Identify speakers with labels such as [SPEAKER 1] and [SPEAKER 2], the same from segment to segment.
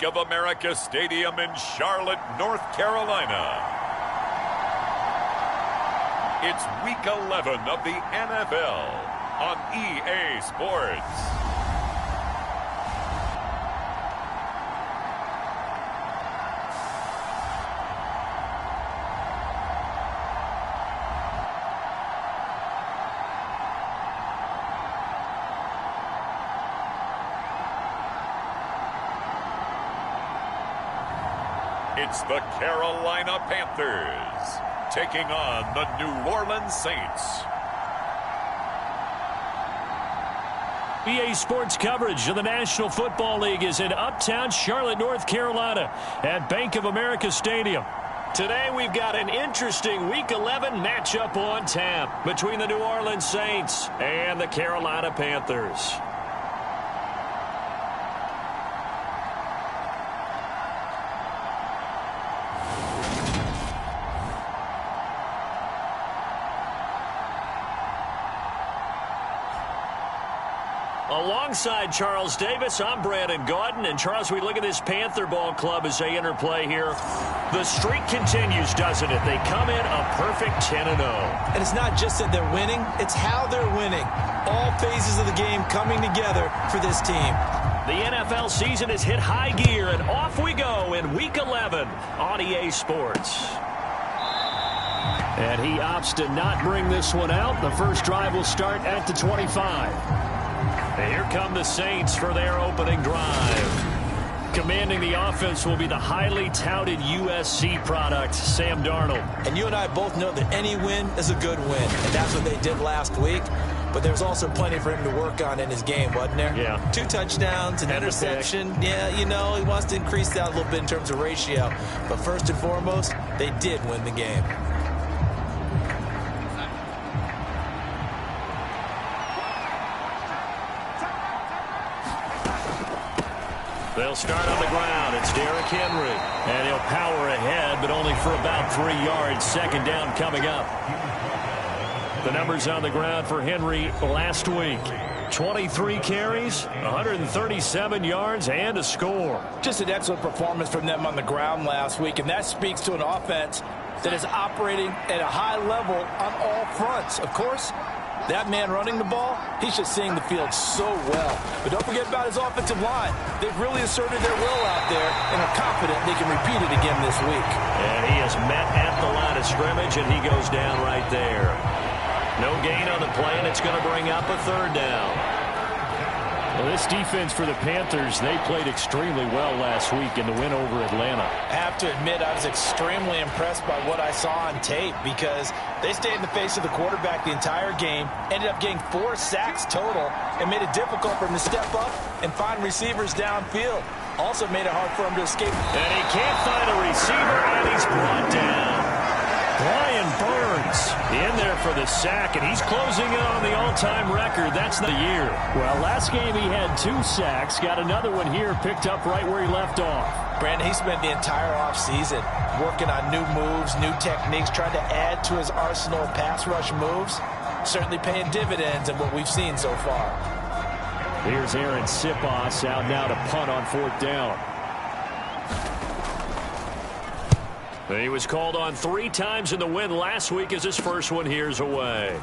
[SPEAKER 1] of America Stadium in Charlotte, North Carolina. It's Week 11 of the NFL on EA Sports. It's the Carolina Panthers taking on the New Orleans Saints.
[SPEAKER 2] EA Sports coverage of the National Football League is in uptown Charlotte, North Carolina at Bank of America Stadium. Today we've got an interesting Week 11 matchup on tap between the New Orleans Saints and the Carolina Panthers. Alongside Charles Davis, I'm Brandon Gordon. And Charles, we look at this Panther ball club as they interplay here. The streak continues, doesn't it? They come in a perfect 10-0.
[SPEAKER 3] And it's not just that they're winning, it's how they're winning. All phases of the game coming together for this team.
[SPEAKER 2] The NFL season has hit high gear, and off we go in Week 11 on EA Sports. And he opts to not bring this one out. The first drive will start at the 25. And here come the Saints for their opening drive. Commanding the offense will be the highly touted USC product, Sam Darnold.
[SPEAKER 3] And you and I both know that any win is a good win. And that's what they did last week. But there's also plenty for him to work on in his game, wasn't there?
[SPEAKER 2] Yeah.
[SPEAKER 3] 2 touchdowns, an interception. Yeah, you know, he wants to increase that a little bit in terms of ratio. But first and foremost, they did win the game.
[SPEAKER 2] They'll start on the ground. It's Derrick Henry. And he'll power ahead, but only for about 3 yards. Second down coming up. The numbers on the ground for Henry last week. 23 carries, 137 yards, and a score.
[SPEAKER 4] Just an excellent performance from them on the ground last week, and that speaks to an offense that is operating at a high level on all fronts. Of course, that man running the ball, he's just seeing the field so well. But don't forget about his offensive line. They've really asserted their will out there and are confident they can repeat it again this week.
[SPEAKER 2] And he is met at the line of scrimmage, and he goes down right there. No gain on the play, and it's going to bring up a third down.
[SPEAKER 5] Well, this defense for the Panthers, they played extremely well last week in the win over Atlanta.
[SPEAKER 4] I have to admit, I was extremely impressed by what I saw on tape because they stayed in the face of the quarterback the entire game, ended up getting 4 sacks total, and made it difficult for him to step up and find receivers downfield. Also made it hard for him to escape.
[SPEAKER 2] And he can't find a receiver, and he's brought down. Brian Burns in there for the sack, and he's closing in on the all-time record. That's the year.
[SPEAKER 5] Well, last game he had 2 sacks. Got another one here, picked up right where he left off.
[SPEAKER 4] Brandon, he spent the entire offseason working on new moves, new techniques, trying to add to his arsenal of pass rush moves. Certainly paying dividends in what we've seen so far.
[SPEAKER 5] Here's Aaron Sipos out now to punt on 4th down.
[SPEAKER 2] He was called on 3 times in the win last week as his first one here's away.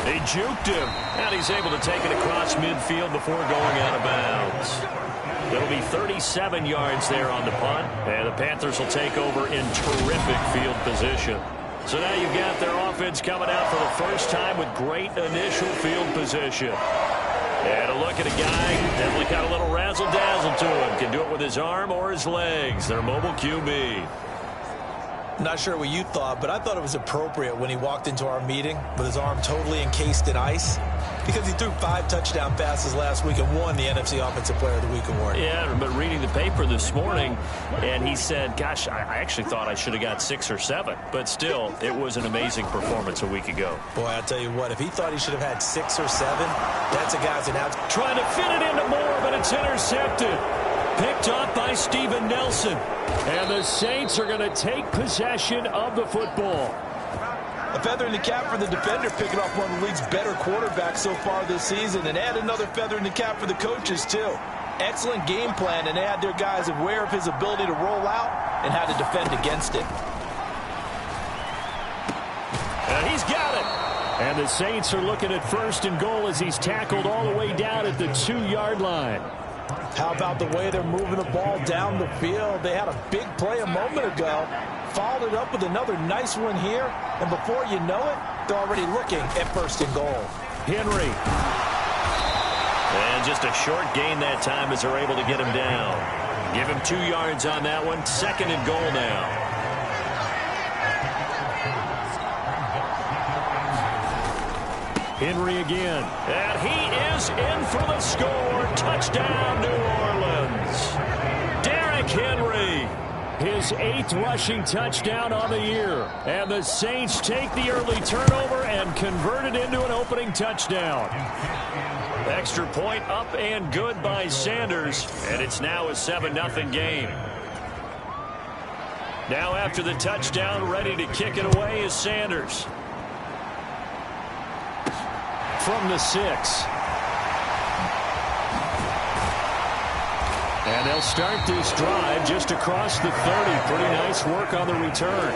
[SPEAKER 2] They juked him, and he's able to take it across midfield before going out of bounds. It'll be 37 yards there on the punt, and the Panthers will take over in terrific field position. So now you've got their offense coming out for the first time with great initial field position. And a look at a guy, definitely got a little razzle-dazzle to him. Can do it with his arm or his legs. Their mobile QB.
[SPEAKER 3] Not sure what you thought, but I thought it was appropriate when he walked into our meeting with his arm totally encased in ice because he threw 5 touchdown passes last week and won the NFC Offensive Player of the Week award.
[SPEAKER 2] Yeah, but reading the paper this morning, and he said, gosh, I actually thought I should have got 6 or 7. But still, it was an amazing performance a week ago.
[SPEAKER 3] Boy, I'll tell you what, if he thought he should have had 6 or 7, that's a guy's an out.
[SPEAKER 2] Trying to fit it into Moore, but it's intercepted. Picked up by Steven Nelson.
[SPEAKER 5] And the Saints are going to take possession of the football.
[SPEAKER 4] A feather in the cap for the defender, picking off one of the league's better quarterbacks so far this season, and add another feather in the cap for the coaches, too. Excellent game plan, and they had their guys aware of his ability to roll out and how to defend against it.
[SPEAKER 2] And he's got it.
[SPEAKER 5] And the Saints are looking at 1st and goal as he's tackled all the way down at the 2-yard line.
[SPEAKER 4] How about the way they're moving the ball down the field? They had a big play a moment ago, followed it up with another nice one here, and before you know it, they're already looking at 1st and goal.
[SPEAKER 5] Henry.
[SPEAKER 2] And just a short gain that time as they're able to get him down. Give him 2 yards on that one. 2nd and goal now.
[SPEAKER 5] Henry again.
[SPEAKER 2] And he is in for the score. Touchdown, New Orleans. Derrick Henry.
[SPEAKER 5] His 8th rushing touchdown on the year. And the Saints take the early turnover and convert it into an opening touchdown.
[SPEAKER 2] Extra point up and good by Sanders. And it's now a 7-0 game. Now after the touchdown, ready to kick it away is Sanders.
[SPEAKER 5] From the 6. And they'll start this drive just across the 30. Pretty nice work on the return.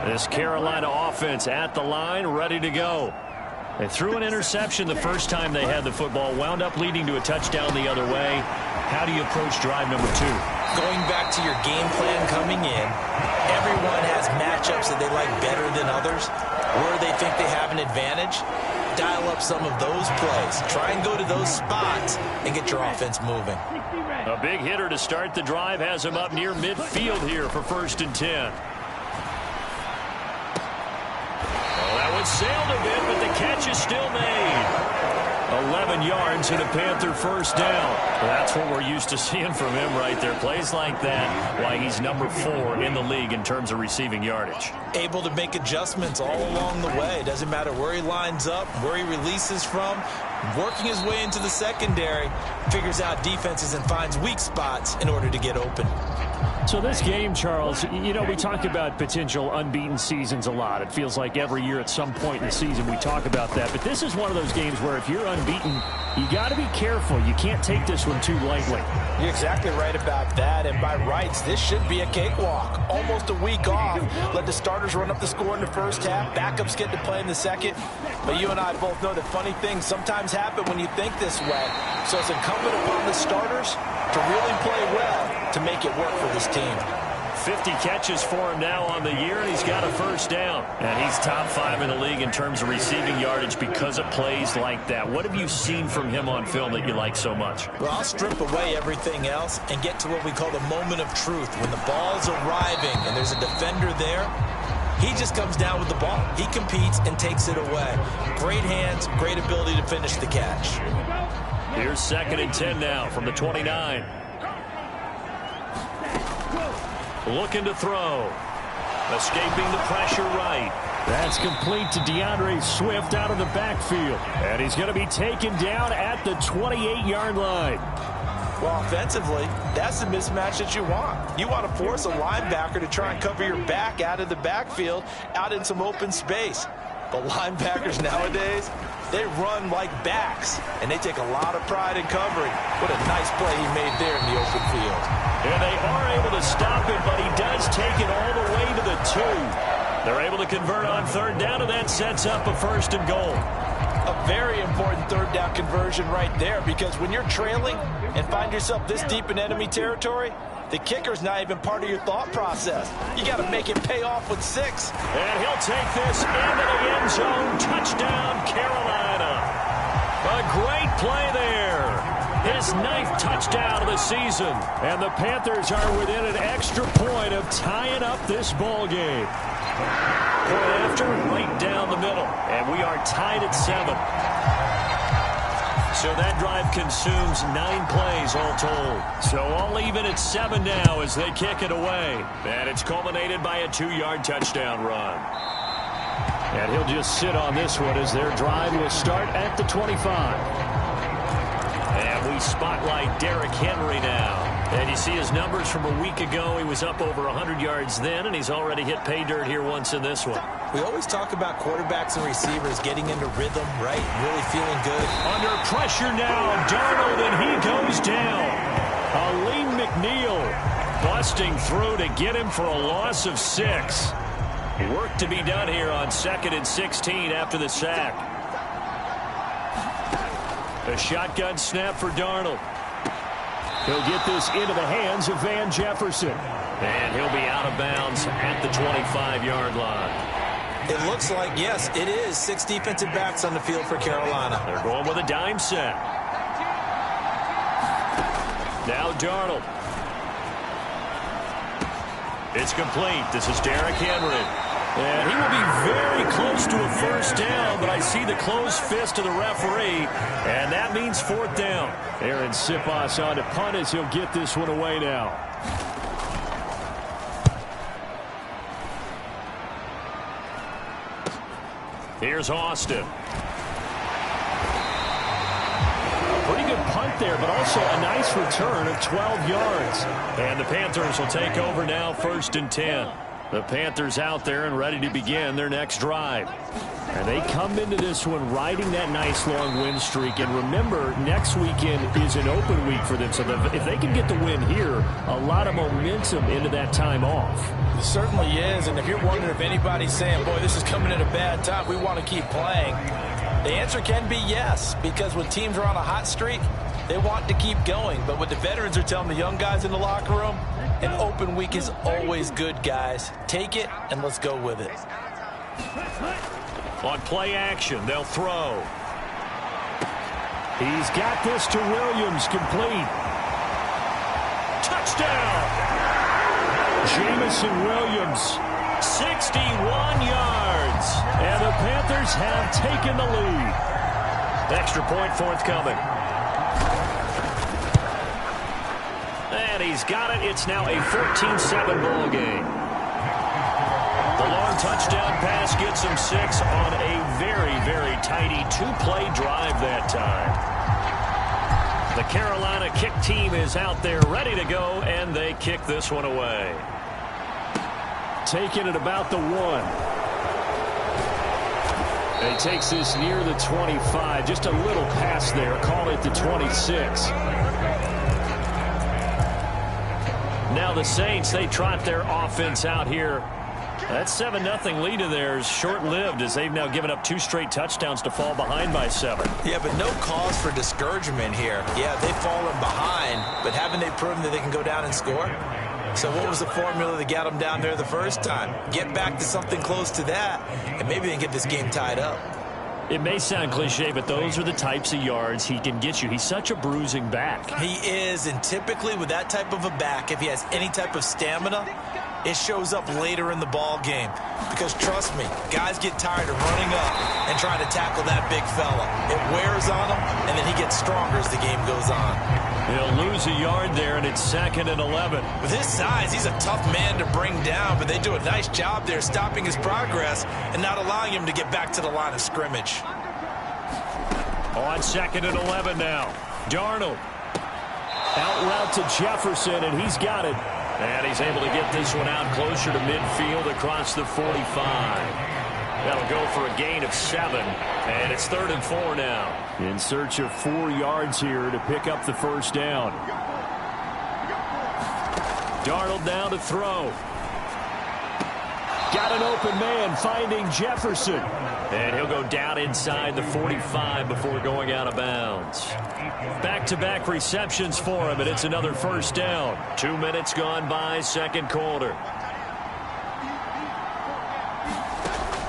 [SPEAKER 2] This Carolina offense at the line, ready to go. They threw an interception the first time they had the football, wound up leading to a touchdown the other way. How do you approach drive number 2?
[SPEAKER 3] Going back to your game plan coming in, everyone has matchups that they like better than others. Where they think they have an advantage, dial up some of those plays. Try and go to those spots and get your offense moving.
[SPEAKER 2] A big hitter to start the drive has him up near midfield here for 1st and 10. Well, that one sailed a bit, but the catch is still made. 11 yards and a Panther 1st down. Well, that's what we're used to seeing from him right there. Plays like that, why he's number 4 in the league in terms of receiving yardage.
[SPEAKER 3] Able to make adjustments all along the way. Doesn't matter where he lines up, where he releases from. Working his way into the secondary, figures out defenses and finds weak spots in order to get open.
[SPEAKER 5] So this game, Charles, you know, we talk about potential unbeaten seasons a lot. It feels like every year at some point in the season we talk about that. But this is one of those games where if you're unbeaten, you got to be careful. You can't take this one too lightly.
[SPEAKER 4] You're exactly right about that, and by rights, this should be a cakewalk. Almost a week off. Let the starters run up the score in the first half. Backups get to play in the second. But you and I both know that funny things sometimes happen when you think this way. So it's incumbent upon the starters to really play well to make it work for this team.
[SPEAKER 2] 50 catches for him now on the year, and he's got a 1st down. And he's top 5 in the league in terms of receiving yardage because of plays like that. What have you seen from him on film that you like so much?
[SPEAKER 3] Well, I'll strip away everything else and get to what we call the moment of truth. When the ball's arriving and there's a defender there, he just comes down with the ball. He competes and takes it away. Great hands, great ability to finish the catch.
[SPEAKER 2] Here's 2nd and 10 now from the 29. Looking to throw. Escaping the pressure right.
[SPEAKER 5] That's complete to DeAndre Swift out of the backfield. And he's going to be taken down at the 28-yard line.
[SPEAKER 4] Well, offensively, that's the mismatch that you want. You want to force a linebacker to try and cover your back out of the backfield, out in some open space. But linebackers nowadays, they run like backs, and they take a lot of pride in covering. What a nice play he made there in the open field.
[SPEAKER 2] And they are able to stop him, but he does take it all the way to the 2. They're able to convert on 3rd down, and that sets up a 1st and goal.
[SPEAKER 4] A very important 3rd down conversion right there, because when you're trailing and find yourself this deep in enemy territory, the kicker's not even part of your thought process. You got to make it pay off with 6.
[SPEAKER 2] And he'll take this into the end zone. Touchdown, Carolina. A great play there. His 9th touchdown of the season.
[SPEAKER 5] And the Panthers are within an extra point of tying up this ball game.
[SPEAKER 2] Point after, right down the middle. And we are tied at 7. So that drive consumes 9 plays all told. So all even at 7 now as they kick it away. And it's culminated by a 2-yard touchdown run.
[SPEAKER 5] And he'll just sit on this one as their drive will start at the 25.
[SPEAKER 2] And we spotlight Derrick Henry now. And you You see his numbers from a week ago. He was up over 100 yards then, and he's already hit pay dirt here once in this one.
[SPEAKER 3] We always talk about quarterbacks and receivers getting into rhythm, right? Really feeling good.
[SPEAKER 5] Under pressure now, Darnold, and he goes down. Aleem McNeil busting through to get him for a loss of 6. Work to be done here on 2nd and 16 after the sack. A shotgun snap for Darnold. He'll get this into the hands of Van Jefferson.
[SPEAKER 2] And he'll be out of bounds at the 25-yard line.
[SPEAKER 3] It looks like, yes, it is 6 defensive backs on the field for Carolina.
[SPEAKER 2] They're going with a dime set. Now Darnold. It's complete. This is Derrick Henry.
[SPEAKER 5] And he will be very close to a first down, but I see the closed fist of the referee, and that means 4th down. Aaron Siposs on to punt as he'll get this one away now.
[SPEAKER 2] Here's Austin.
[SPEAKER 5] Pretty good punt there, but also a nice return of 12 yards.
[SPEAKER 2] And the Panthers will take over now, 1st and 10. The Panthers out there and ready to begin their next drive.
[SPEAKER 5] And they come into this one riding that nice long win streak. And remember, next weekend is an open week for them. So if they can get the win here, a lot of momentum into that time off.
[SPEAKER 4] It certainly is. And if you're wondering if anybody's saying, boy, this is coming at a bad time, we want to keep playing, the answer can be yes. Because when teams are on a hot streak, they want to keep going. But what the veterans are telling the young guys in the locker room, an open week is always good, guys. Take it, and let's go with it.
[SPEAKER 2] On play action, they'll throw.
[SPEAKER 5] He's got this to Williams, complete.
[SPEAKER 2] Touchdown!
[SPEAKER 5] Jamison Williams.
[SPEAKER 2] 61 yards.
[SPEAKER 5] And the Panthers have taken the lead.
[SPEAKER 2] Extra point forthcoming. And he's got it. It's now a 14-7 ball game. The long touchdown pass gets him 6 on a very, very tidy 2-play drive that time. The Carolina kick team is out there ready to go, and they kick this one away.
[SPEAKER 5] Taking it about the 1. And he takes this near the 25. Just a little pass there. Call it the 26.
[SPEAKER 2] Now the Saints, they trot their offense out here. That 7-0 lead of theirs short-lived as they've now given up 2 straight touchdowns to fall behind by 7.
[SPEAKER 3] Yeah, but no cause for discouragement here. Yeah, they've fallen behind, but haven't they proven that they can go down and score? So what was the formula that got them down there the first time? Get back to something close to that, and maybe they can get this game tied up.
[SPEAKER 5] It may sound cliche, but those are the types of yards he can get you. He's such a bruising back.
[SPEAKER 3] He is, and typically with that type of a back, if he has any type of stamina, it shows up later in the ball game. Because trust me, guys get tired of running up and trying to tackle that big fella. It wears on him, and then he gets stronger as the game goes on.
[SPEAKER 2] He'll lose a yard there, and it's 2nd and 11.
[SPEAKER 3] With his size, he's a tough man to bring down, but they do a nice job there stopping his progress and not allowing him to get back to the line of scrimmage.
[SPEAKER 2] On 2nd and 11 now. Darnold.
[SPEAKER 5] Out route to Jefferson, and he's got it.
[SPEAKER 2] And he's able to get this one out closer to midfield across the 45. That'll go for a gain of 7. And it's 3rd and 4 now.
[SPEAKER 5] In search of 4 yards here to pick up the first down.
[SPEAKER 2] Darnold now to throw.
[SPEAKER 5] Got an open man finding Jefferson.
[SPEAKER 2] And he'll go down inside the 45 before going out of bounds. Back-to-back receptions for him, and it's another first down. 2 minutes gone by, 2nd quarter.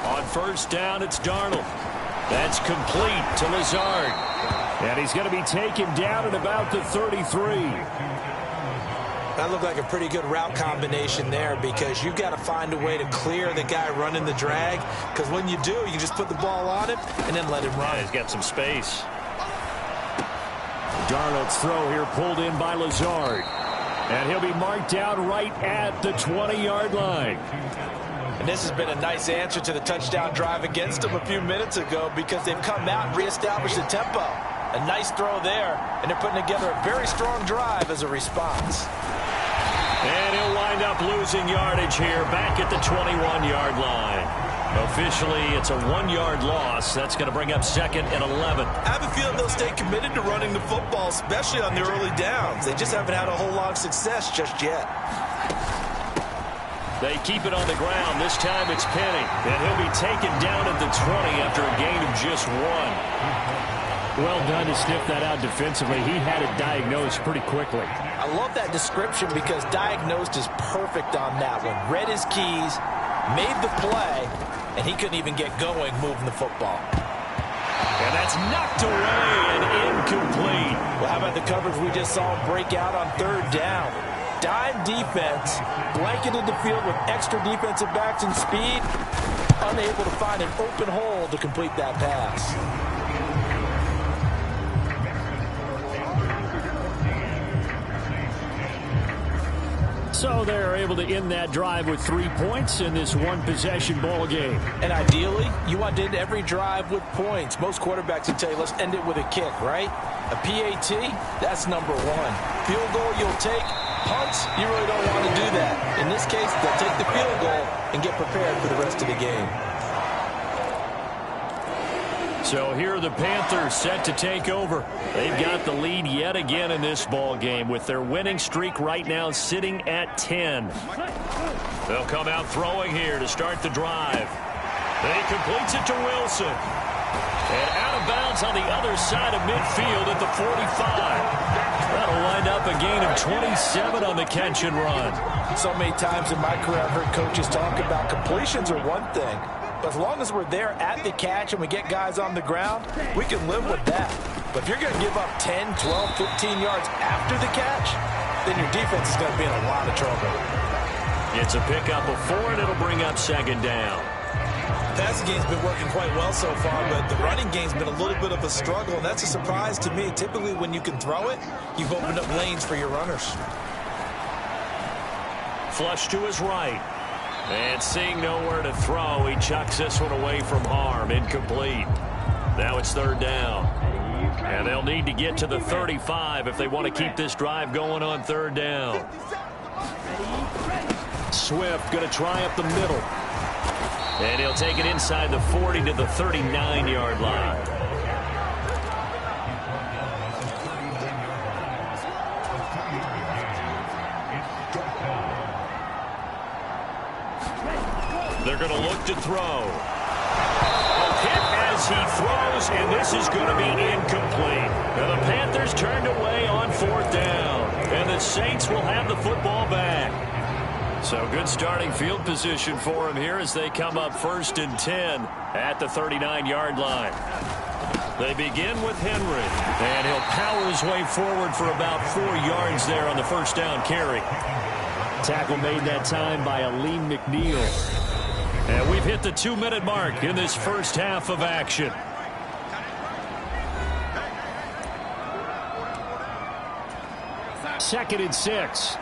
[SPEAKER 2] On first down, it's Darnold. That's complete to Lazard.
[SPEAKER 5] And he's going to be taken down at about the 33.
[SPEAKER 3] That looked like a pretty good route combination there because you've got to find a way to clear the guy running the drag, because when you do, you can just put the ball on him and then let him run.
[SPEAKER 2] Yeah, he's got some space.
[SPEAKER 5] Darnold's throw here pulled in by Lazard. And he'll be marked down right at the 20-yard line.
[SPEAKER 4] And this has been a nice answer to the touchdown drive against them a few minutes ago because they've come out and reestablished the tempo. A nice throw there, and they're putting together a very strong drive as a response.
[SPEAKER 2] And he'll wind up losing yardage here back at the 21-yard line. Officially, it's a 1-yard loss. That's going to bring up 2nd and 11.
[SPEAKER 3] I have a feeling they'll stay committed to running the football, especially on the early downs. They just haven't had a whole lot of success just yet.
[SPEAKER 2] They keep it on the ground. This time it's Penny. And he'll be taken down at the 20 after a gain of just 1.
[SPEAKER 5] Well done to sniff that out defensively. He had it diagnosed pretty quickly.
[SPEAKER 4] I love that description because diagnosed is perfect on that one. Read his keys, made the play, and he couldn't even get going moving the football.
[SPEAKER 2] And that's knocked away and incomplete.
[SPEAKER 4] Well, how about the coverage we just saw him break out on 3rd down? Dime defense, blanketed the field with extra defensive backs and speed, unable to find an open hole to complete that pass.
[SPEAKER 5] So they're able to end that drive with 3 points in this one-possession ball game.
[SPEAKER 4] And ideally, you want to end every drive with points. Most quarterbacks would tell you, let's end it with a kick, right? A PAT, that's number 1. Field goal you'll take. Punts, you really don't want to do that. In this case, they'll take the field goal and get prepared for the rest of the game.
[SPEAKER 2] So here are the Panthers set to take over. They've got the lead yet again in this ball game with their winning streak right now sitting at 10. They'll come out throwing here to start the drive. He completes it to Wilson. And out of bounds on the other side of midfield at the 45. That'll wind up a gain of 27 on the catch and run.
[SPEAKER 4] So many times in my career I've heard coaches talk about completions are one thing. But as long as we're there at the catch and we get guys on the ground, we can live with that. But if you're going to give up 10, 12, 15 yards after the catch, then your defense is going to be in a lot of trouble.
[SPEAKER 2] It's a pickup of 4, and it'll bring up 2nd down.
[SPEAKER 3] Passing game's been working quite well so far, but the running game's been a little bit of a struggle, and that's a surprise to me. Typically, when you can throw it, you've opened up lanes for your runners.
[SPEAKER 2] Flush to his right. And seeing nowhere to throw, he chucks this one away from harm. Incomplete. Now it's 3rd down. And they'll need to get to the 35 if they want to keep this drive going on 3rd down. Swift going to try up the middle. And he'll take it inside the 40 to the 39-yard line. They're going to look to throw. A hit as he throws, and this is going to be incomplete. Now the Panthers turned away on 4th down, and the Saints will have the football back. So good starting field position for him here as they come up 1st and 10 at the 39-yard line. They begin with Henry, and he'll power his way forward for about 4 yards there on the 1st down carry.
[SPEAKER 5] Tackle made that time by Aleem McNeil.
[SPEAKER 2] And we've hit the 2-minute mark in this first half of action.
[SPEAKER 5] Second and 6.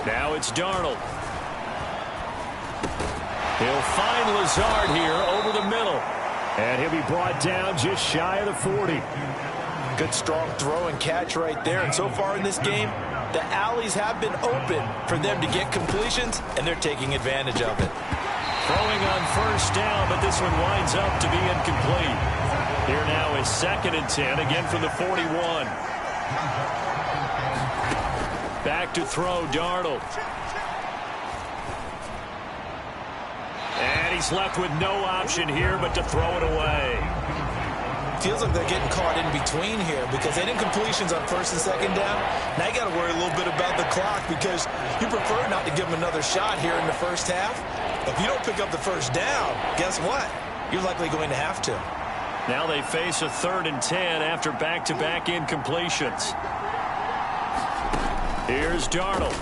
[SPEAKER 2] Now it's Darnold. He'll find Lazard here over the middle.
[SPEAKER 5] And he'll be brought down just shy of the 40.
[SPEAKER 4] Good strong throw and catch right there. And so far in this game, the alleys have been open for them to get completions, and they're taking advantage of it.
[SPEAKER 2] Throwing on 1st down, but this one winds up to be incomplete. Here now is 2nd and 10, again from the 41. Back to throw, Darnold. And he's left with no option here but to throw it away.
[SPEAKER 3] Feels like they're getting caught in between here because they didn't completions on 1st and 2nd down. Now you got to worry a little bit about the clock because you prefer not to give them another shot here in the first half. If you don't pick up the 1st down, guess what? You're likely going to have to.
[SPEAKER 2] Now they face a 3rd and 10 after back-to-back incompletions. Here's Darnold.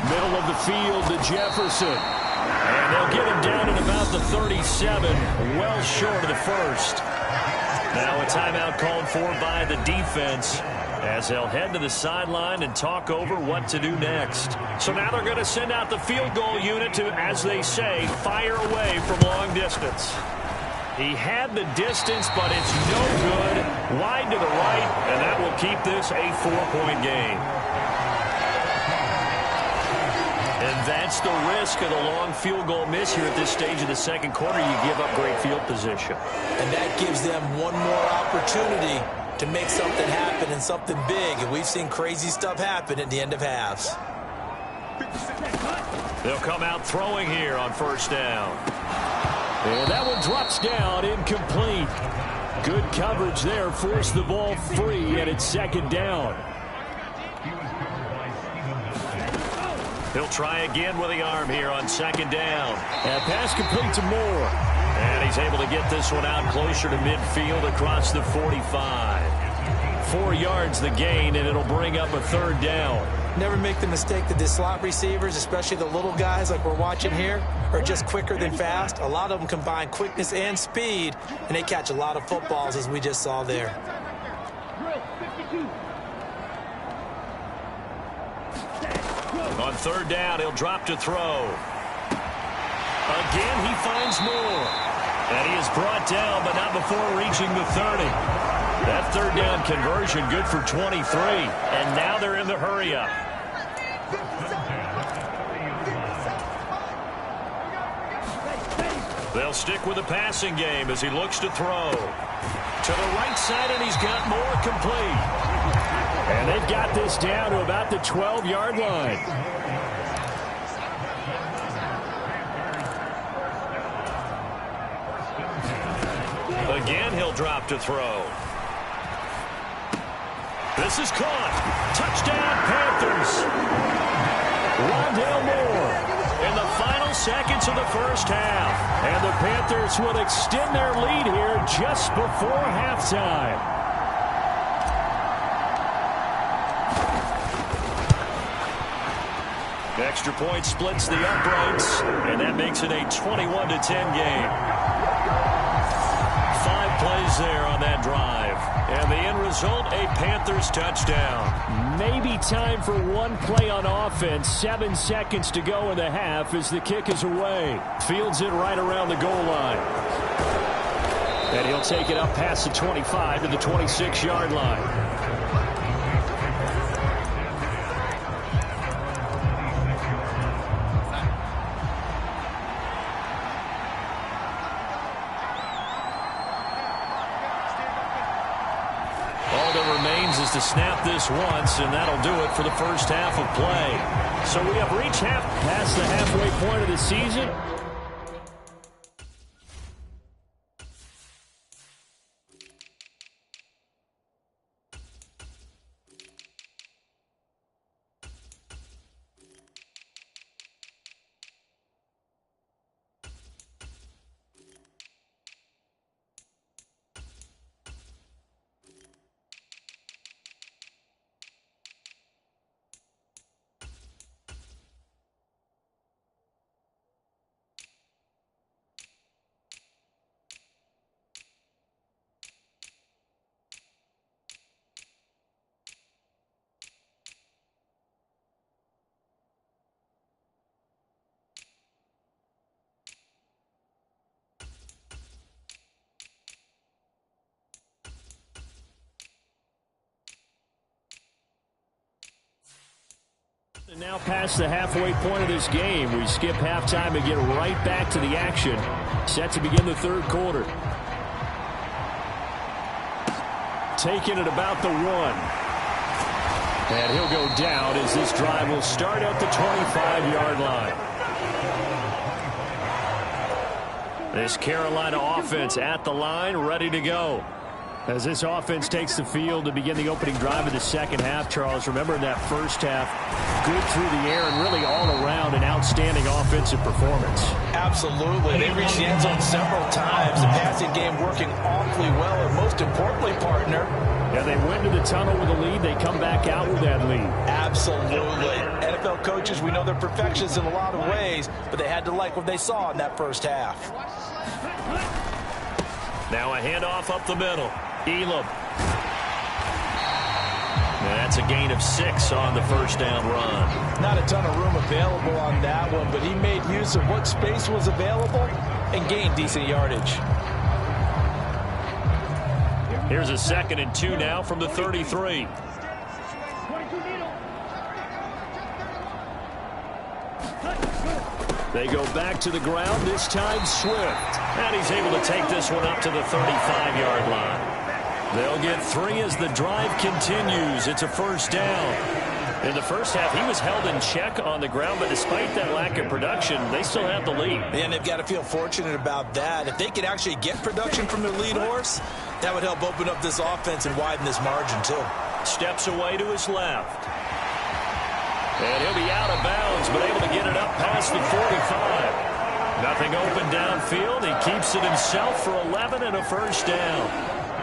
[SPEAKER 2] Middle of the field to Jefferson. And they'll get him down at about the 37, well short of the 1st. Now a timeout called for by the defense as they'll head to the sideline and talk over what to do next. So now they're going to send out the field goal unit to, as they say, fire away from long distance. He had the distance, but it's no good. Wide to the right, and that will keep this a 4-point game. And that's the risk of the long field goal miss here at this stage of the second quarter. You give up great field position.
[SPEAKER 3] And that gives them one more opportunity to make something happen and something big. And we've seen crazy stuff happen at the end of halves.
[SPEAKER 2] They'll come out throwing here on first down.
[SPEAKER 5] And that one drops down, incomplete. Good coverage there, forced the ball free, and it's second down.
[SPEAKER 2] He'll try again with the arm here on second down.
[SPEAKER 5] And pass complete to Moore.
[SPEAKER 2] And he's able to get this one out closer to midfield across the 45. 4 yards the gain, and it'll bring up a third down.
[SPEAKER 3] Never make the mistake that the slot receivers, especially the little guys like we're watching here, are just quicker than fast. A lot of them combine quickness and speed, and they catch a lot of footballs, as we just saw there.
[SPEAKER 2] On third down, he'll drop to throw. Again, he finds Moore. And he is brought down, but not before reaching the 30. That third down conversion good for 23. And now they're in the hurry-up. They'll stick with the passing game as he looks to throw. To the right side, and he's got Moore complete.
[SPEAKER 5] And they've got this down to about the 12-yard line.
[SPEAKER 2] Again, he'll drop to throw. This is caught. Touchdown, Panthers. Rondale Moore in the final seconds of the first half.
[SPEAKER 5] And the Panthers will extend their lead here just before halftime.
[SPEAKER 2] Extra point splits the uprights, and that makes it a 21-10 game. 5 plays there on that drive. And the end result, a Panthers touchdown.
[SPEAKER 5] Maybe time for one play on offense. 7 seconds to go in the half as the kick is away. Fields it right around the goal line. And he'll take it up past the 25 to the 26-yard line.
[SPEAKER 2] Is to snap this once, and that'll do it for the first half of play.
[SPEAKER 5] So we have reached past the halfway point of the season. And now past the halfway point of this game, we skip halftime and get right back to the action. Set to begin the third quarter. Taking it about the 1. And he'll go down as this drive will start at the 25-yard line. This Carolina offense at the line, ready to go. As this offense takes the field to begin the opening drive of the second half, Charles, remember in that first half, good through the air and really all around an outstanding offensive performance.
[SPEAKER 3] Absolutely. They reached the end zone several times. The passing game working awfully well, and most importantly, partner.
[SPEAKER 5] Yeah, they went to the tunnel with a lead. They come back out with that lead.
[SPEAKER 3] Absolutely. NFL coaches, we know they're perfectionists in a lot of ways, but they had to like what they saw in that first half.
[SPEAKER 2] Now a handoff up the middle. Elam. That's a gain of 6 on the first down run.
[SPEAKER 4] Not a ton of room available on that one, but he made use of what space was available and gained decent yardage.
[SPEAKER 2] Here's a 2nd and 2 now from the 33. They go back to the ground, this time Swift. And he's able to take this one up to the 35-yard line. They'll get 3 as the drive continues. It's a first down. In the first half, he was held in check on the ground, but despite that lack of production, they still have the lead.
[SPEAKER 3] And they've got to feel fortunate about that. If they could actually get production from their lead horse, that would help open up this offense and widen this margin, too.
[SPEAKER 2] Steps away to his left. And he'll be out of bounds, but able to get it up past the 45. Nothing open downfield. He keeps it himself for 11 and a first down.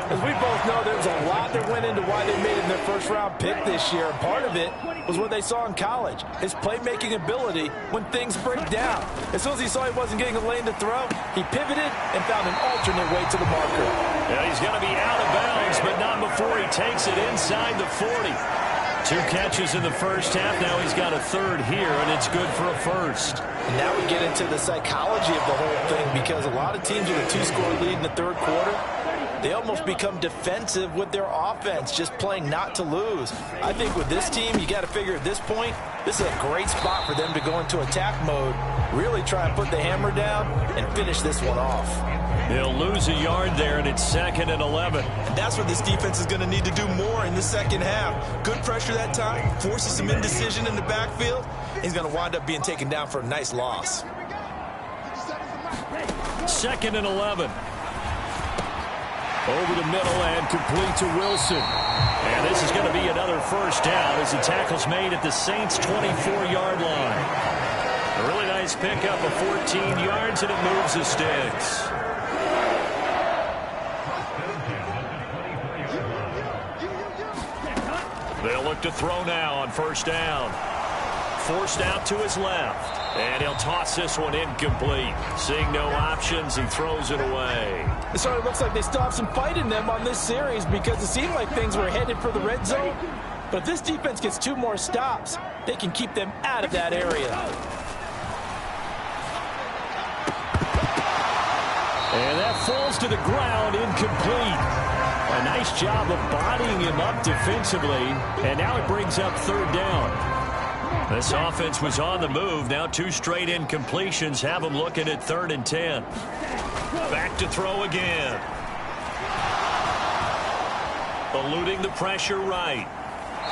[SPEAKER 4] As we both know, there's a lot that went into why they made it their first-round pick this year. Part of it was what they saw in college, his playmaking ability when things break down. As soon as he saw he wasn't getting a lane to throw, he pivoted and found an alternate way to the marker.
[SPEAKER 2] Yeah, he's going to be out of bounds, but not before he takes it inside the 40. 2 catches in the first half. Now he's got a 3rd here, and it's good for a first.
[SPEAKER 4] And now we get into the psychology of the whole thing, because a lot of teams with a 2-score lead in the 3rd quarter, they almost become defensive with their offense, just playing not to lose. I think with this team, you got to figure at this point, this is a great spot for them to go into attack mode, really try and put the hammer down and finish this one off.
[SPEAKER 2] They'll lose a yard there, and it's 2nd and 11.
[SPEAKER 3] And that's what this defense is going to need to do more in the second half. Good pressure that time, forces some indecision in the backfield. He's going to wind up being taken down for a nice loss.
[SPEAKER 2] 2nd and 11. Over the middle and complete to Wilson. And this is going to be another first down as the tackle's made at the Saints' 24-yard line. A really nice pickup of 14 yards, and it moves the sticks. They'll look to throw now on first down. Forced out to his left. And he'll toss this one incomplete. Seeing no options, he throws it away.
[SPEAKER 4] It sort of looks like they still have some fight in them on this series, because it seemed like things were headed for the red zone. But if this defense gets 2 more stops, they can keep them out of that area.
[SPEAKER 2] And that falls to the ground, incomplete. A nice job of bodying him up defensively. And now it brings up 3rd down. This offense was on the move. Now 2 straight incompletions have them looking at 3rd and 10. Back to throw again. Eluding the pressure right.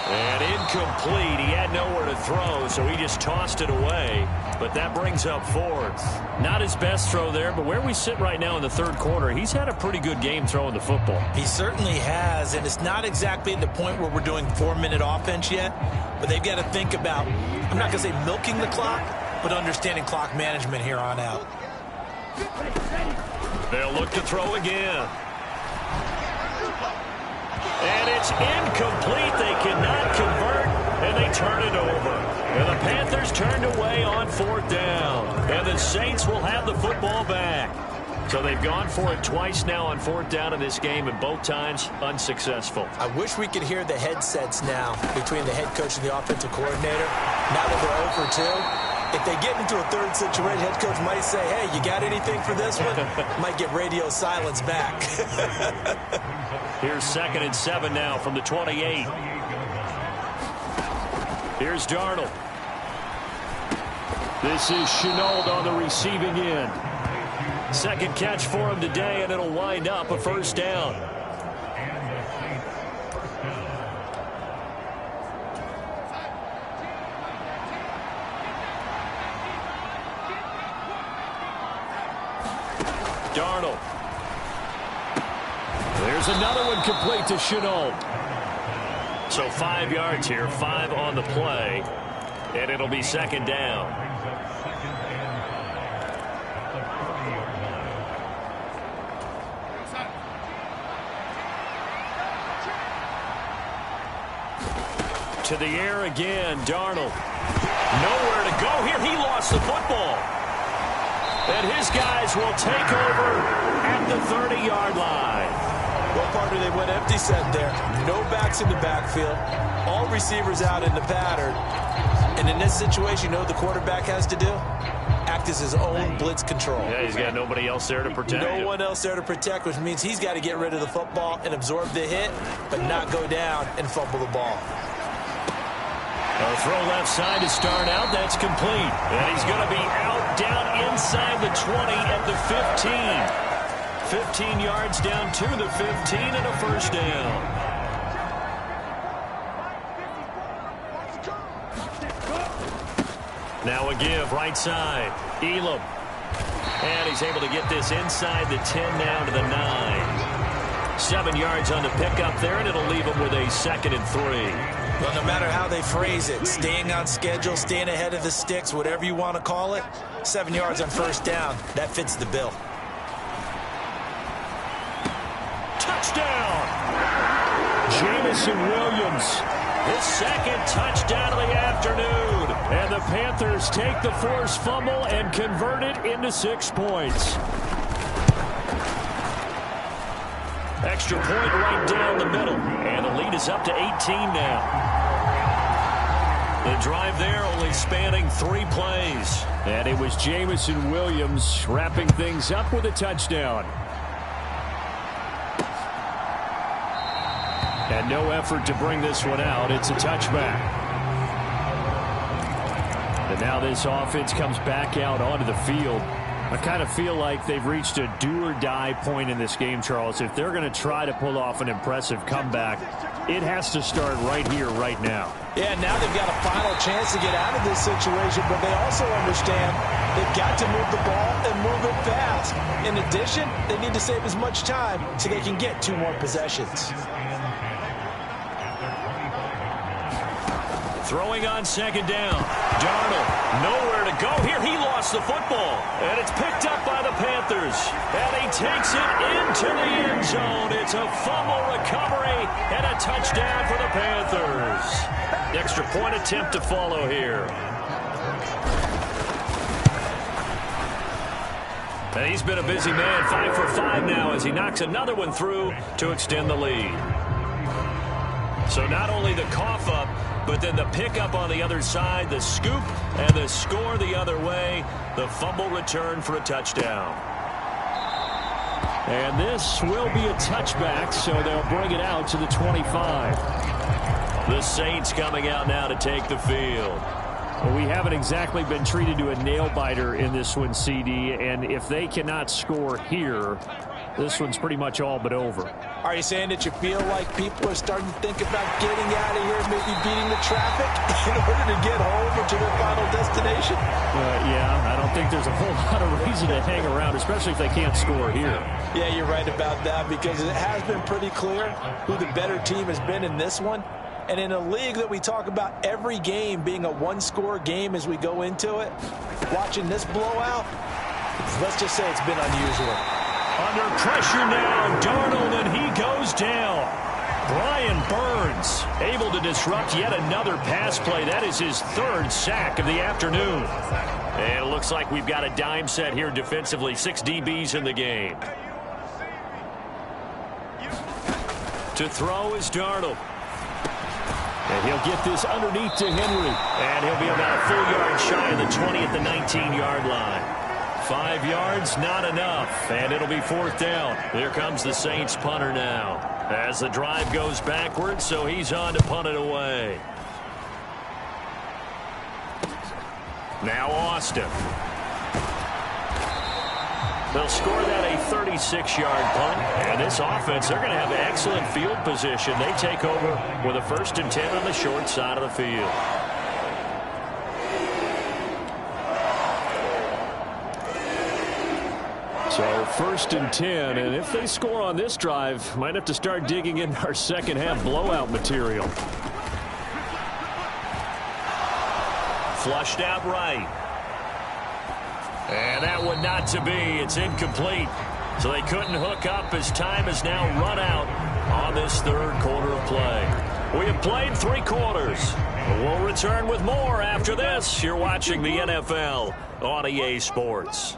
[SPEAKER 2] And incomplete. He had nowhere to throw, so he just tossed it away. But that brings up 4th. Not his best throw there, but where we sit right now in the 3rd quarter, he's had a pretty good game throwing the football.
[SPEAKER 3] He certainly has, and it's not exactly at the point where we're doing 4-minute offense yet, but they've got to think about, I'm not going to say milking the clock, but understanding clock management here on out.
[SPEAKER 2] They'll look to throw again. And it's incomplete. They cannot convert, and they turn it over. And the Panthers turned away on 4th down. And the Saints will have the football back. So they've gone for it twice now on 4th down in this game, and both times unsuccessful.
[SPEAKER 3] I wish we could hear the headsets now between the head coach and the offensive coordinator. Now that they're 0 for 2. If they get into a 3rd situation, head coach might say, hey, you got anything for this one? Might get radio silence back.
[SPEAKER 2] Here's 2nd and 7 now from the 28. Here's Darnold. This is Chenault on the receiving end. 2nd catch for him today, and it'll wind up a first down. Darnold. There's another one complete to Chenault. So 5 yards here, 5 on the play, and it'll be 2nd down. To the air again, Darnold. Nowhere to go here. He lost the football. And his guys will take over at the 30-yard line.
[SPEAKER 3] Well, partner, they went empty set there. No backs in the backfield. All receivers out in the pattern. And in this situation, you know what the quarterback has to do? Act as his own blitz control.
[SPEAKER 2] Yeah, he's got nobody else there to protect him.
[SPEAKER 3] No one else there to protect, which means he's got to get rid of the football and absorb the hit, but not go down and fumble the ball.
[SPEAKER 2] A throw left side to start out. That's complete. And he's going to be out down inside the 20 at the 15. 15 yards down to the 15 and a first down. Now a give right side. Elam. And he's able to get this inside the 10 down to the 9. 7 yards on the pickup there, and it'll leave him with a 2nd and 3.
[SPEAKER 3] Well, no matter how they phrase it, staying on schedule, staying ahead of the sticks, whatever you want to call it, 7 yards on first down, that fits the bill.
[SPEAKER 2] Touchdown! Jamison Williams. His 2nd touchdown of the afternoon.
[SPEAKER 5] And the Panthers take the forced fumble and convert it into 6 points.
[SPEAKER 2] Extra point right down the middle. And the lead is up to 18 now. The drive there only spanning 3 plays.
[SPEAKER 5] And it was Jamison Williams wrapping things up with a touchdown. And no effort to bring this one out. It's a touchback. And now this offense comes back out onto the field. I kind of feel like they've reached a do-or-die point in this game, Charles. If they're going to try to pull off an impressive comeback, it has to start right here, right now.
[SPEAKER 3] Yeah, now they've got a final chance to get out of this situation, but they also understand they've got to move the ball and move it fast. In addition, they need to save as much time so they can get 2 more possessions.
[SPEAKER 2] Throwing on 2nd down. Darnold, nowhere to go here. He lost the football. And it's picked up by the Panthers. And he takes it into the end zone. It's a fumble recovery and a touchdown for the Panthers. Extra point attempt to follow here. And he's been a busy man. 5 for 5 now as he knocks another one through to extend the lead. So not only the cough up, but then the pickup on the other side, the scoop, and the score the other way. The fumble return for a touchdown.
[SPEAKER 5] And this will be a touchback, so they'll bring it out to the 25.
[SPEAKER 2] The Saints coming out now to take the field.
[SPEAKER 5] Well, we haven't exactly been treated to a nail-biter in this one, CD, and if they cannot score here, this one's pretty much all but over.
[SPEAKER 3] Are you saying that you feel like people are starting to think about getting out of here, maybe beating the traffic in order to get home or to their final destination?
[SPEAKER 5] Yeah, I don't think there's a whole lot of reason to hang around, especially if they can't score here.
[SPEAKER 3] Yeah, you're right about that because it has been pretty clear who the better team has been in this one. And in a league that we talk about every game being a one-score game as we go into it, watching this blowout, let's just say it's been unusual.
[SPEAKER 2] Under pressure now, Darnold, and he goes down. Brian Burns able to disrupt yet another pass play. That is his 3rd sack of the afternoon. And it looks like we've got a dime set here defensively. 6 DBs in the game. To throw is Darnold.
[SPEAKER 5] And he'll get this underneath to Henry.
[SPEAKER 2] And he'll be about a full yard shy of the 20 at the 19-yard line. 5 yards, not enough. And it'll be 4th down. Here comes the Saints punter now. As the drive goes backwards, so he's on to punt it away. Now Austin. They'll score that a 36-yard punt. And this offense, they're going to have excellent field position. They take over with a 1st and 10 on the short side of the field.
[SPEAKER 5] So 1st and 10, and if they score on this drive, might have to start digging in our second half blowout material.
[SPEAKER 2] Flushed out right. And that one not to be. It's incomplete. So they couldn't hook up as time has now run out on this 3rd quarter of play. We have played 3 quarters. We'll return with more after this. You're watching the NFL on EA Sports.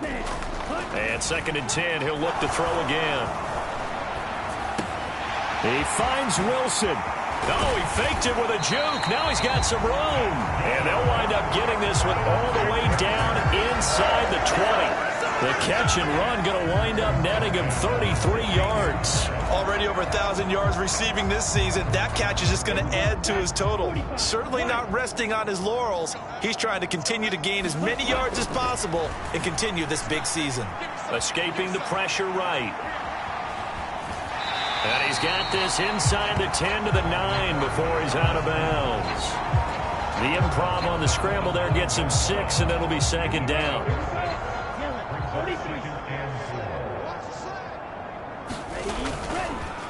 [SPEAKER 2] And 2nd and 10, he'll look to throw again.
[SPEAKER 5] He finds Wilson.
[SPEAKER 2] Oh, he faked it with a juke. Now he's got some room. And they'll wind up getting this one all the way down inside the 20. The catch and run going to wind up netting him 33 yards.
[SPEAKER 3] Already over 1,000 yards receiving this season. That catch is just going to add to his total. Certainly not resting on his laurels. He's trying to continue to gain as many yards as possible and continue this big season.
[SPEAKER 2] Escaping the pressure right. And he's got this inside the 10 to the 9 before he's out of bounds. The improv on the scramble there gets him 6, and it'll be second down.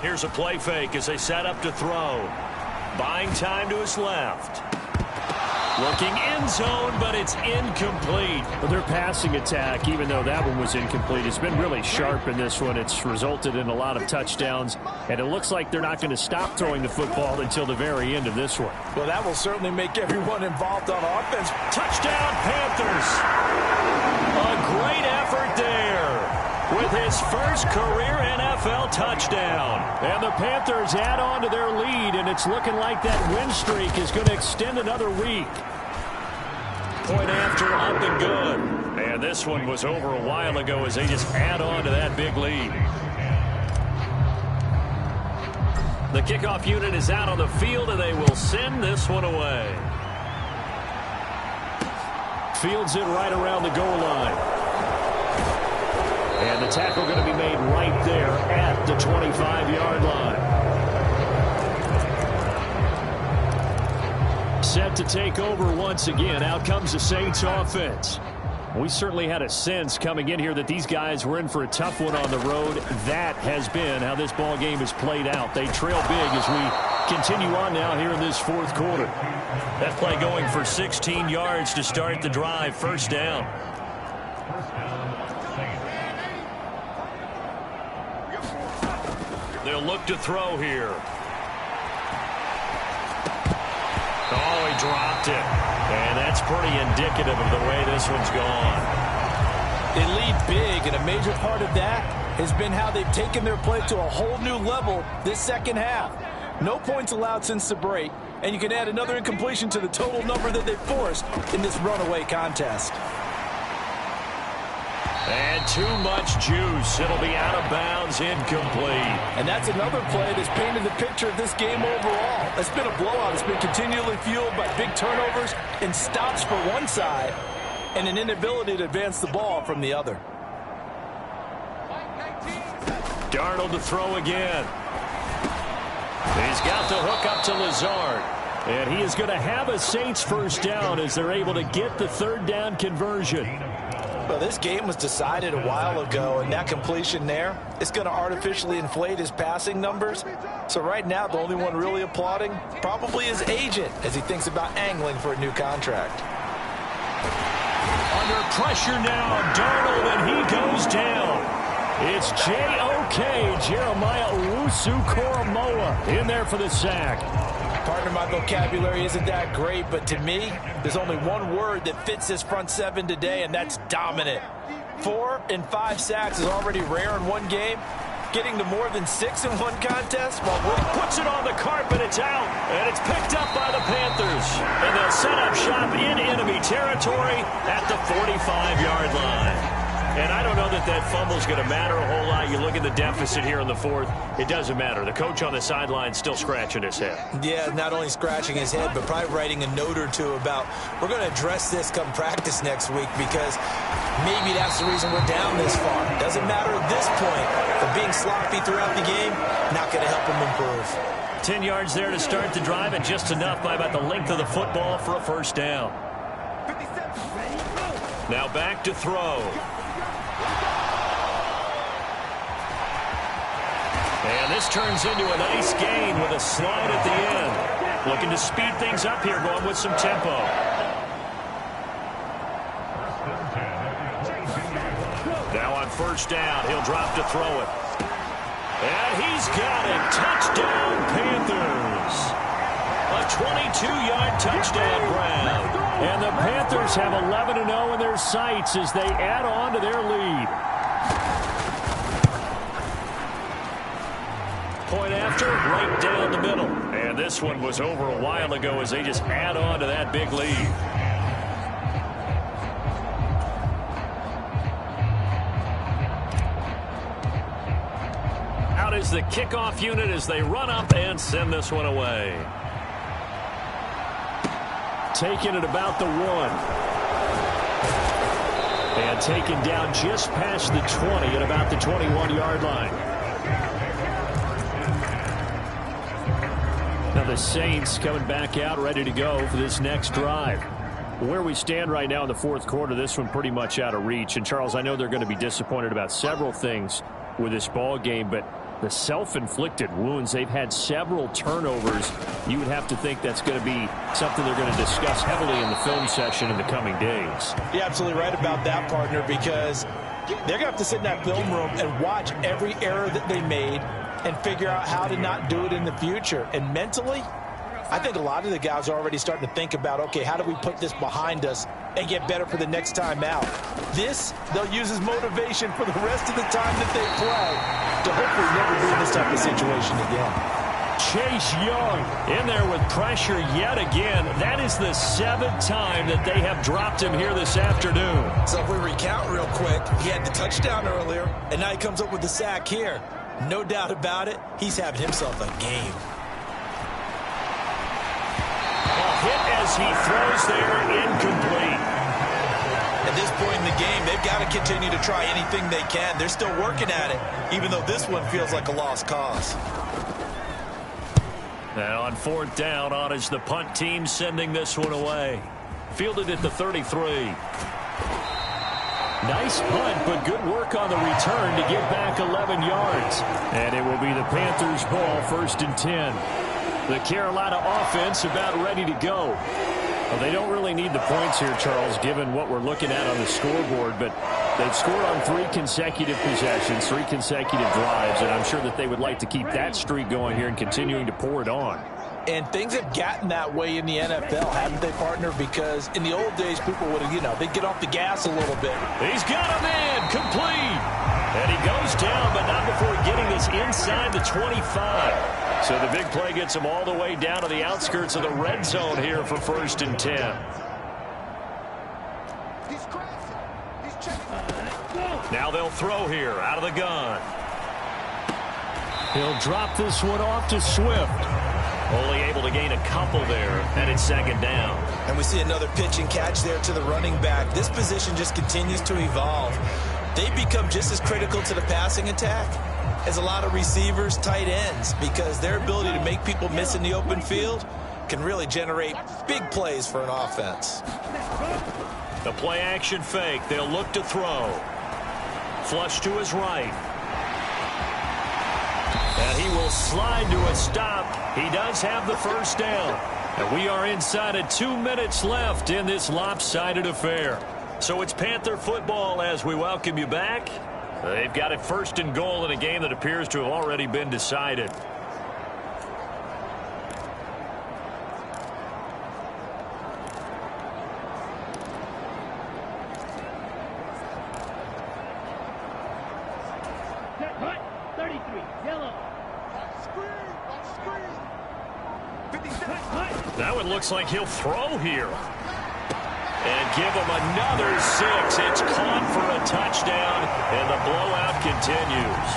[SPEAKER 2] Here's a play fake as they set up to throw. Buying time to his left. Looking end zone, but it's incomplete.
[SPEAKER 5] Well, their passing attack, even though that one was incomplete, has been really sharp in this one. It's resulted in a lot of touchdowns, and it looks like they're not going to stop throwing the football until the very end of this one.
[SPEAKER 4] Well, that will certainly make everyone involved on offense.
[SPEAKER 2] Touchdown, Panthers. A great effort there with his first career NFL touchdown.
[SPEAKER 5] And the Panthers add on to their lead, and it's looking like that win streak is going to extend another week.
[SPEAKER 2] Point after, up and good. And this one was over a while ago as they just add on to that big lead. The kickoff unit is out on the field, and they will send this one away.
[SPEAKER 5] Fields it right around the goal line. And the tackle going to be made right there at the 25-yard line. Set to take over once again. Out comes the Saints offense. We certainly had a sense coming in here that these guys were in for a tough one on the road. That has been how this ball game has played out. They trail big as we continue on now here in this fourth quarter.
[SPEAKER 2] That play going for 16 yards to start the drive. First down. They'll look to throw here. Oh, he dropped it. And that's pretty indicative of the way this one's gone.
[SPEAKER 4] They lead big, and a major part of that has been how they've taken their play to a whole new level this second half. No points allowed since the break, and you can add another incompletion to the total number that they've forced in this runaway contest.
[SPEAKER 2] And too much juice. It'll be out of bounds, incomplete.
[SPEAKER 4] And that's another play that's painted the picture of this game overall. It's been a blowout. It's been continually fueled by big turnovers and stops for one side and an inability to advance the ball from the other.
[SPEAKER 2] Darnold to throw again. He's got the hook up to Lazard.
[SPEAKER 5] And he is going to have a Saints first down as they're able to get the third down conversion.
[SPEAKER 3] Well, this game was decided a while ago, and that completion there is going to artificially inflate his passing numbers. So right now, the only one really applauding probably his agent as he thinks about angling for a new contract.
[SPEAKER 2] Under pressure now, Darnold, and he goes down.
[SPEAKER 5] It's J.O.K. Jeremiah Owusu-Koramoah in there for the sack.
[SPEAKER 3] Partner, my vocabulary isn't that great, but to me, there's only one word that fits this front seven today, and that's dominant. 4 and 5 sacks is already rare in one game. Getting to more than 6 in one contest, well,
[SPEAKER 2] He puts it on the carpet, it's out, and it's picked up by the Panthers. And they'll set up shop in enemy territory at the 45-yard line. And I don't know that that fumble's going to matter a whole lot. You look at the deficit here in the fourth, it doesn't matter. The coach on the sideline still scratching his head.
[SPEAKER 3] Yeah, not only scratching his head, but probably writing a note or two about, we're going to address this come practice next week because maybe that's the reason we're down this far. Doesn't matter at this point, but being sloppy throughout the game, not going to help him improve.
[SPEAKER 2] 10 yards there to start the drive, and just enough by about the length of the football for a first down. Now back to throw. And this turns into a nice gain with a slide at the end. Looking to speed things up here, going with some tempo. Now on first down, he'll drop to throw it. And he's got it. Touchdown, Panthers. A 22-yard touchdown grab.
[SPEAKER 5] And the Panthers have 11-0 in their sights as they add on to their lead.
[SPEAKER 2] point after, right down the middle. And this one was over a while ago as they just add on to that big lead. Out is the kickoff unit as they run up and send this one away. Taking it about the 1. And taken down just past the 20 at about the 21-yard line. Now the Saints coming back out ready to go for this next drive. Where we stand right now in the fourth quarter, this one pretty much out of reach. And Charles, I know they're going to be disappointed about several things with this ball game, but the self-inflicted wounds, they've had several turnovers. You would have to think that's going to be something they're going to discuss heavily in the film session in the coming days.
[SPEAKER 3] You're absolutely right about that, partner, because they're going to have to sit in that film room and watch every error that they made and figure out how to not do it in the future. And mentally, I think a lot of the guys are already starting to think about, okay, how do we put this behind us and get better for the next time out? This, they'll use as motivation for the rest of the time that they play to hopefully never be in this type of situation again.
[SPEAKER 2] Chase Young in there with pressure yet again. That is the 7th time that they have dropped him here this afternoon.
[SPEAKER 3] So if we recount real quick, he had the touchdown earlier, and now he comes up with the sack here. No doubt about it, he's having himself a game.
[SPEAKER 2] Hit as he throws there, incomplete.
[SPEAKER 3] At this point in the game, they've got to continue to try anything they can. They're still working at it, even though this one feels like a lost cause.
[SPEAKER 2] Now on 4th down, on is the punt team sending this one away. Fielded at the 33. Nice punt, but good work on the return to get back 11 yards. And it will be the Panthers' ball, 1st and 10. The Carolina offense about ready to go. Well, they don't really need the points here, Charles, given what we're looking at on the scoreboard, but they've scored on 3 consecutive possessions, 3 consecutive drives, and I'm sure that they would like to keep that streak going here and continuing to pour it on.
[SPEAKER 3] And things have gotten that way in the NFL, haven't they, partner? Because in the old days, people would have, they'd get off the gas a little bit.
[SPEAKER 2] He's got him in, complete. And he goes down, but not before getting this inside the 25. So the big play gets him all the way down to the outskirts of the red zone here for 1st and 10. Now they'll throw here out of the gun.
[SPEAKER 5] He'll drop this one off to Swift.
[SPEAKER 2] Only able to gain a couple there, and it's 2nd down.
[SPEAKER 3] And we see another pitch and catch there to the running back. This position just continues to evolve. They become just as critical to the passing attack as a lot of receivers, tight ends, because their ability to make people miss in the open field can really generate big plays for an offense.
[SPEAKER 2] The play action fake. They'll look to throw. Flush to his right. And he will slide to a stop. He does have the 1st down. And we are inside of 2 minutes left in this lopsided affair. So it's Panther football as we welcome you back. They've got it 1st and goal in a game that appears to have already been decided. That one looks like he'll throw here. And give him another 6. It's caught for a touchdown, and the blowout continues.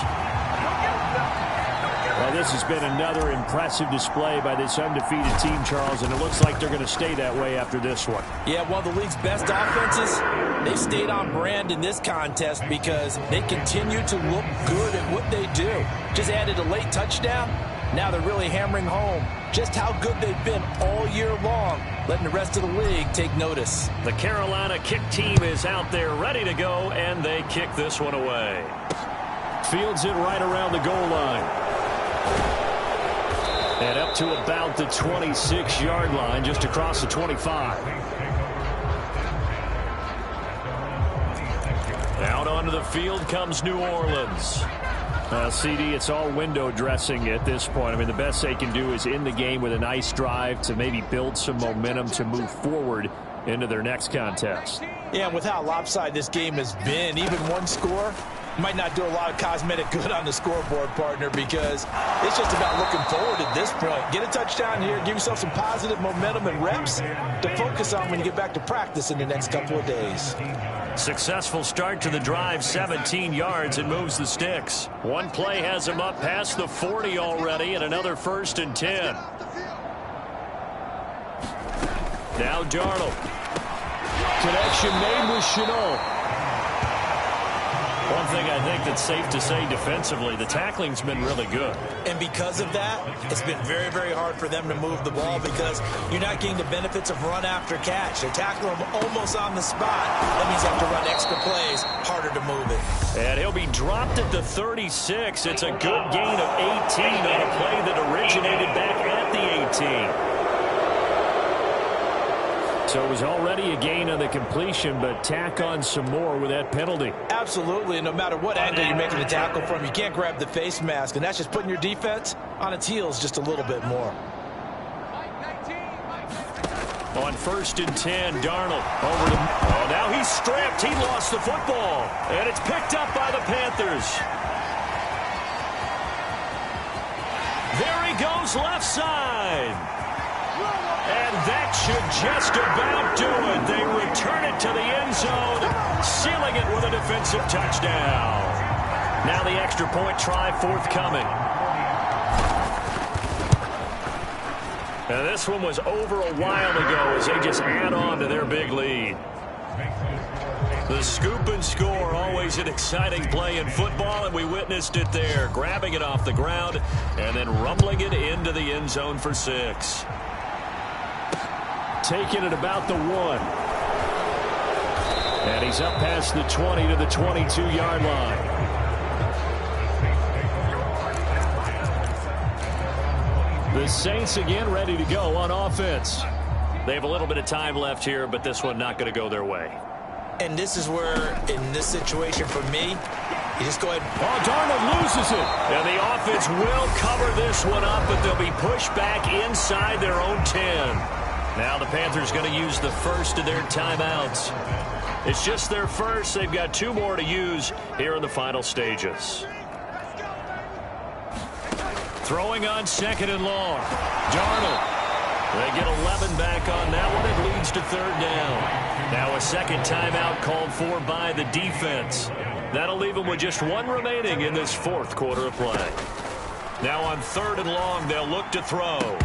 [SPEAKER 5] Well, this has been another impressive display by this undefeated team, Charles, and it looks like they're going to stay that way after this one.
[SPEAKER 3] Yeah, one of the league's best offenses, they stayed on brand in this contest because they continue to look good at what they do. Just added a late touchdown. Now they're really hammering home just how good they've been all year long, letting the rest of the league take notice.
[SPEAKER 2] The Carolina kick team is out there ready to go, and they kick this one away.
[SPEAKER 5] Fields it right around the goal line. And up to about the 26-yard line, just across the 25.
[SPEAKER 2] Out onto the field comes New Orleans.
[SPEAKER 5] CD, it's all window dressing at this point. I mean, the best they can do is in the game with a nice drive to maybe build some momentum to move forward into their next contest.
[SPEAKER 3] Yeah, and with how lopsided this game has been, even one score, might not do a lot of cosmetic good on the scoreboard, partner, because it's just about looking forward at this point. Get a touchdown here, give yourself some positive momentum and reps to focus on when you get back to practice in the next couple of days.
[SPEAKER 2] Successful start to the drive, 17 yards, and moves the sticks. One play has him up past the 40 already, and another 1st and 10. Now Darnold.
[SPEAKER 5] Connection made with Chenault.
[SPEAKER 2] One thing I think that's safe to say defensively, the tackling's been really good.
[SPEAKER 3] And because of that, it's been very, very hard for them to move the ball because you're not getting the benefits of run after catch. They're tackling them almost on the spot. That means you have to run extra plays, harder to move it.
[SPEAKER 2] And he'll be dropped at the 36. It's a good gain of 18 on a play that originated back at the 18.
[SPEAKER 5] So it was already a gain on the completion, but tack on some more with that penalty.
[SPEAKER 3] Absolutely, and no matter what angle you're making the tackle from, you can't grab the face mask, and that's just putting your defense on its heels just a little bit more.
[SPEAKER 2] On 1st and 10, Darnold over to... Oh, now he's stripped. He lost the football, and it's picked up by the Panthers. There he goes, left side. And that should just about do it. They return it to the end zone, sealing it with a defensive touchdown. Now the extra point try forthcoming. And this one was over a while ago as they just add on to their big lead. The scoop and score, always an exciting play in football, and we witnessed it there, grabbing it off the ground and then rumbling it into the end zone for 6.
[SPEAKER 5] Taking it about the 1. And he's up past the 20 to the 22-yard line. The Saints again ready to go on offense.
[SPEAKER 2] They have a little bit of time left here, but this one not going to go their way.
[SPEAKER 3] And this is where, in this situation for me, you just go ahead.
[SPEAKER 5] Oh, Darnold loses it.
[SPEAKER 2] And the offense will cover this one up, but they'll be pushed back inside their own 10. Now the Panthers going to use the first of their timeouts. It's just their first. They've got 2 more to use here in the final stages. Throwing on 2nd and long. Darnold. They get 11 back on that one. It leads to 3rd down. Now a second timeout called for by the defense. That'll leave them with just 1 remaining in this 4th quarter of play. Now on 3rd and long, they'll look to throw.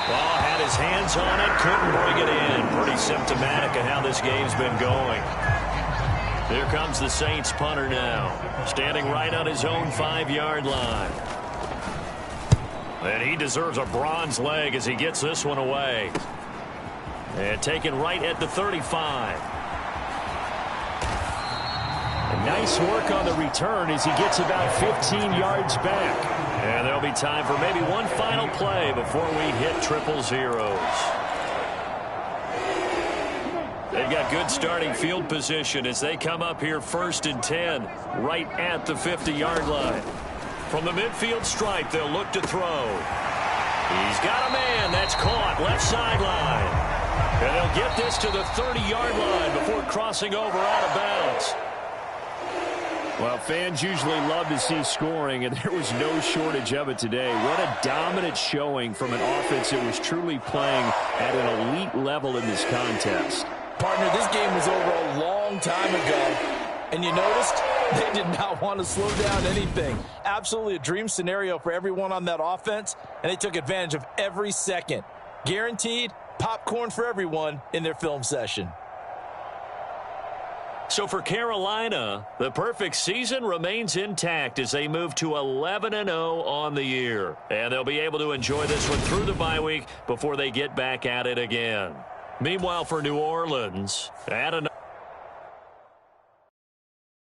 [SPEAKER 2] Ball had his hands on it, couldn't bring it in. Pretty symptomatic of how this game's been going. Here comes the Saints punter now, standing right on his own 5-yard line. And he deserves a bronze leg as he gets this one away. And taken right at the 35.
[SPEAKER 5] And nice work on the return as he gets about 15 yards back.
[SPEAKER 2] And there'll be time for maybe one final play before we hit 000. They've got good starting field position as they come up here 1st and 10, right at the 50-yard line. From the midfield stripe, they'll look to throw. He's got a man. That's caught. Left sideline. And they'll get this to the 30-yard line before crossing over out of bounds.
[SPEAKER 5] Well, fans usually love to see scoring, and there was no shortage of it today. What a dominant showing from an offense that was truly playing at an elite level in this contest.
[SPEAKER 3] Partner, this game was over a long time ago, and you noticed they did not want to slow down anything. Absolutely a dream scenario for everyone on that offense, and they took advantage of every second. Guaranteed popcorn for everyone in their film session.
[SPEAKER 2] So for Carolina, the perfect season remains intact as they move to 11-0 on the year. And they'll be able to enjoy this one through the bye week before they get back at it again. Meanwhile, for New Orleans,